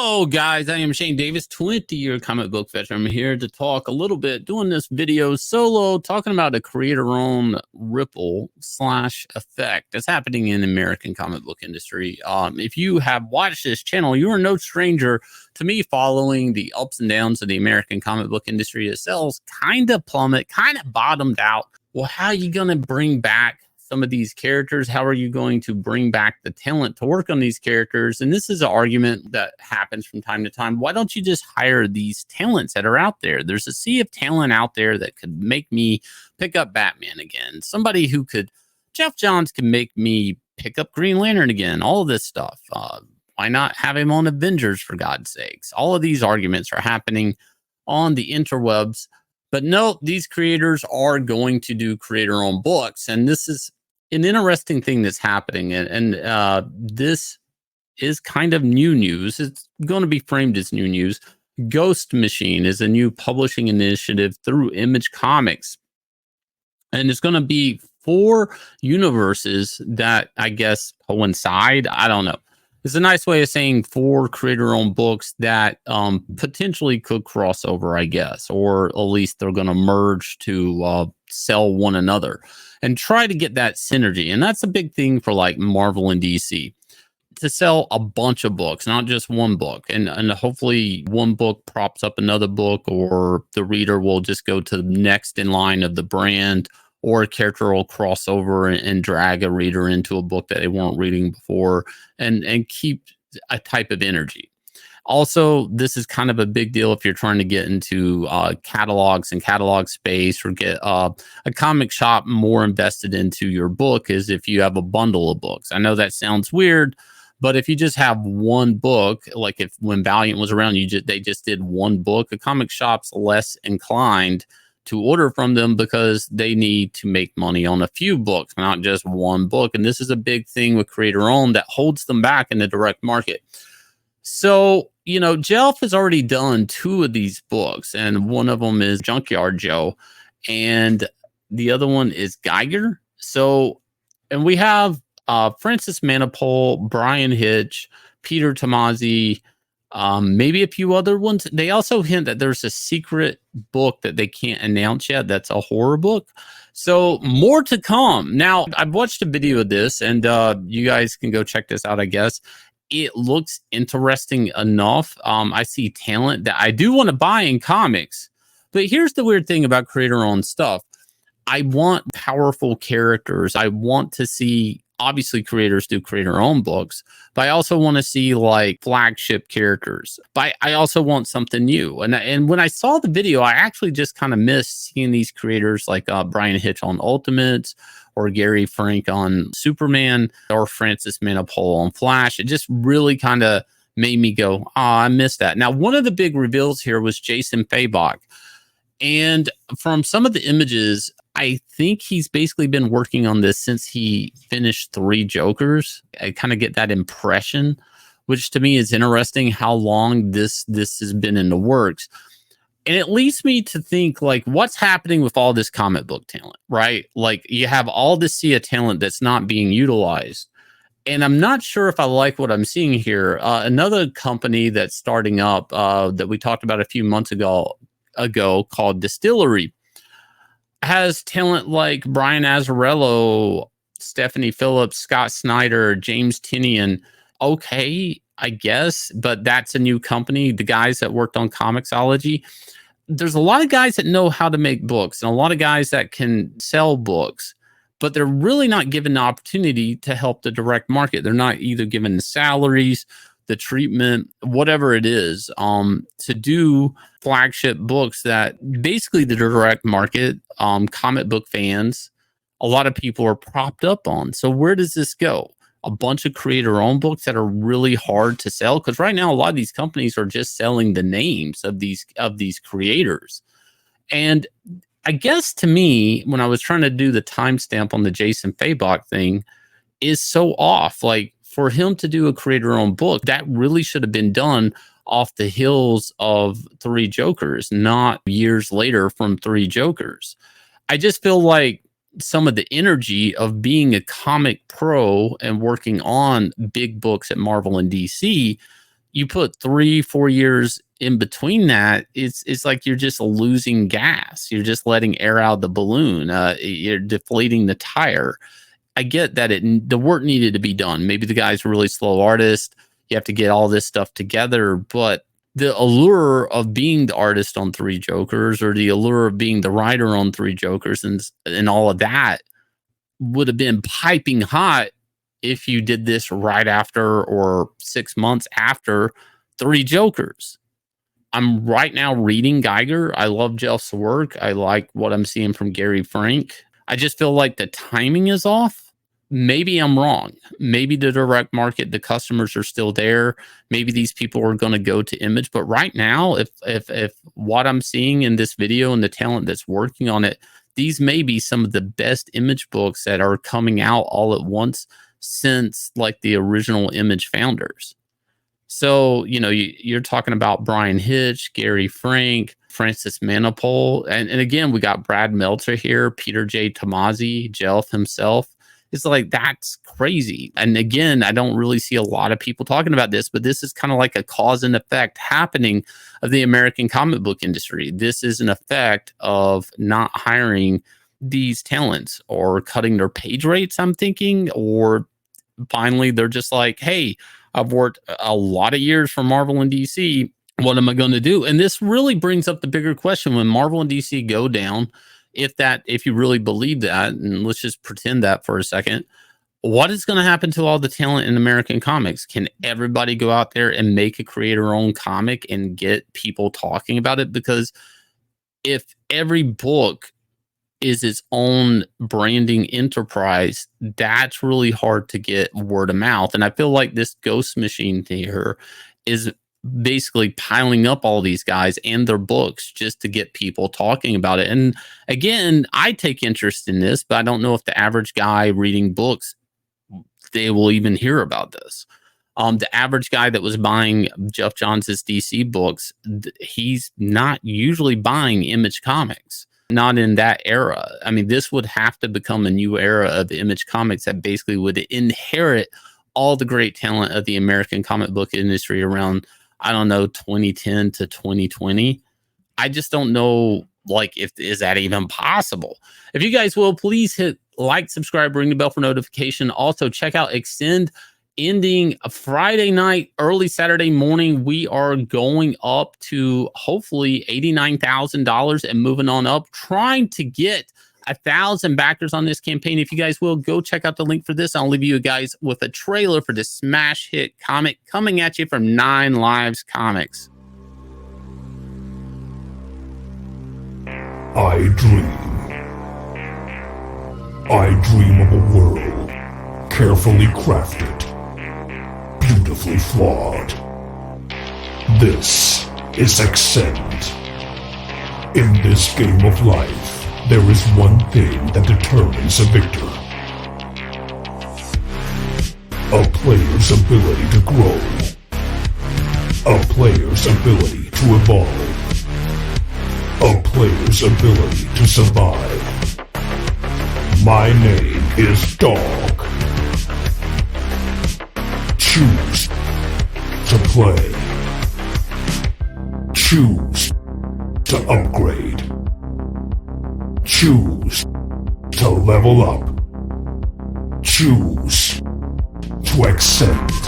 Hello, guys. I am Shane Davis, 20-year comic book veteran. I'm here to talk a little bit, doing this video solo, talking about a creator-owned ripple slash effect that's happening in the American comic book industry. If you have watched this channel, you are no stranger to me following the ups and downs of the American comic book industry. It sells kind of plummet, kind of bottomed out. Well, how are you going to bring back some of these characters? How are you going to bring back the talent to work on these characters? And this is an argument that happens from time to time. Why don't you just hire these talents that are out there? There's a sea of talent out there that could make me pick up Batman again. Somebody who could, Geoff Johns can make me pick up Green Lantern again. All of this stuff. Why not have him on Avengers, for God's sakes? All of these arguments are happening on the interwebs. But no, these creators are going to do creator-owned books. And this is an interesting thing that's happening. And this is kind of new news. It's going to be framed as new news. Ghost Machine is a new publishing initiative through Image Comics. And it's going to be 4 universes that I guess coincide. I don't know. It's a nice way of saying 4 creator-owned books that potentially could cross over, I guess, or at least they're going to merge to sell one another and try to get that synergy. And that's a big thing for like Marvel and DC, to sell a bunch of books, not just one book. And hopefully one book props up another book, or the reader will just go to the next in line of the brand, or a character will cross over and drag a reader into a book that they weren't reading before, and keep a type of energy. Also, this is kind of a big deal if you're trying to get into catalogs and catalog space, or get a comic shop more invested into your book, is if you have a bundle of books. I know that sounds weird, but if you just have one book, like if when Valiant was around, they just did one book, a comic shop's less inclined to order from them because they need to make money on a few books, not just one book. And this is a big thing with creator owned that holds them back in the direct market. So, you know, Geoff has already done 2 of these books, and one of them is Junkyard Joe, and the other one is Geiger. So, and we have Francis Manapul, Bryan Hitch, Peter Tomasi, maybe a few other ones. They also hint that there's a secret book that they can't announce yet. That's a horror book. So more to come. Now, I've watched a video of this, and you guys can go check this out, I guess. It looks interesting enough. I see talent that I do want to buy in comics. But here's the weird thing about creator-owned stuff. I want powerful characters. I want to see, obviously, creators do creator-owned books, but I also want to see like flagship characters. But I also want something new. And when I saw the video, I actually just kind of missed seeing these creators like Bryan Hitch on Ultimates, or Gary Frank on Superman, or Francis Manapul on Flash. It just really kind of made me go, oh, I missed that. Now, one of the big reveals here was Jason Fabok. And from some of the images, I think he's basically been working on this since he finished 3 Jokers. I kind of get that impression, which to me is interesting how long this has been in the works. And it leads me to think, like, what's happening with all this comic book talent, right? Like, you have all this sea of talent that's not being utilized. And I'm not sure if I like what I'm seeing here. Another company that's starting up that we talked about a few months ago called DSTLRY has talent like Brian Azzarello, Stephanie Phillips, Scott Snyder, James Tynion. Okay, I guess, but that's a new company. The guys that worked on Comixology. There's a lot of guys that know how to make books, and a lot of guys that can sell books, but they're really not given the opportunity to help the direct market. They're not either given the salaries, the treatment, whatever it is, to do flagship books that basically the direct market, comic book fans, a lot of people are propped up on. So where does this go? A bunch of creator-owned books that are really hard to sell, because right now a lot of these companies are just selling the names of these creators. And I guess to me, when I was trying to do the timestamp on the Jason Fabok thing, is so off. Like, for him to do a creator-owned book, that really should have been done off the heels of 3 Jokers, not years later from 3 Jokers. I just feel like some of the energy of being a comic pro and working on big books at Marvel and DC you put 3-4 years in between that, it's like you're just losing gas. You're just letting air out of the balloon. You're deflating the tire. I get that the work needed to be done. Maybe the guy's a really slow artist. You have to get all this stuff together, but the allure of being the artist on Three Jokers, or the allure of being the writer on Three Jokers, and all of that would have been piping hot if you did this right after or 6 months after Three Jokers. I'm right now reading Geiger. I love Geoff's work. I like what I'm seeing from Gary Frank. I just feel like the timing is off. Maybe I'm wrong. Maybe the direct market, the customers are still there. Maybe these people are going to go to Image. But right now, if what I'm seeing in this video and the talent that's working on it, these may be some of the best Image books that are coming out all at once since like the original Image founders. So, you know, you're talking about Bryan Hitch, Gary Frank, Francis Manapul. And again, we got Brad Meltzer here, Peter J. Tomasi, Geoff himself. It's like, that's crazy. And again, I don't really see a lot of people talking about this, but this is kind of like a cause and effect happening of the American comic book industry. This is an effect of not hiring these talents or cutting their page rates, I'm thinking, or finally they're just like, hey, I've worked a lot of years for Marvel and DC. What am I going to do? And this really brings up the bigger question: when Marvel and DC go down, if you really believe that, and let's just pretend that for a second, what is going to happen to all the talent in American comics? Can everybody go out there and make a creator-owned comic and get people talking about it? Because if every book is its own branding enterprise, that's really hard to get word of mouth. And I feel like this ghost machine here is basically piling up all these guys and their books just to get people talking about it. And again, I take interest in this, but I don't know if the average guy reading books, they will even hear about this. The average guy that was buying Geoff Johns' DC books, he's not usually buying Image Comics. Not in that era. I mean, this would have to become a new era of Image Comics that basically would inherit all the great talent of the American comic book industry around, I don't know, 2010 to 2020. I just don't know, like, is that even possible? If you guys will, please hit like, subscribe, ring the bell for notification. Also, check out Axcend. Ending Friday night, early Saturday morning, we are going up to hopefully $89,000 and moving on up, trying to get 1,000 backers on this campaign. If you guys will, go check out the link for this. I'll leave you guys with a trailer for this smash hit comic coming at you from 9 Lives Comics. I dream of a world carefully crafted, beautifully flawed. This is Axcend. In this game of life, there is one thing that determines a victor: a player's ability to grow, a player's ability to evolve, a player's ability to survive. My name is Dog. Choose to play. Choose to upgrade. Choose to level up. Choose to Axcend.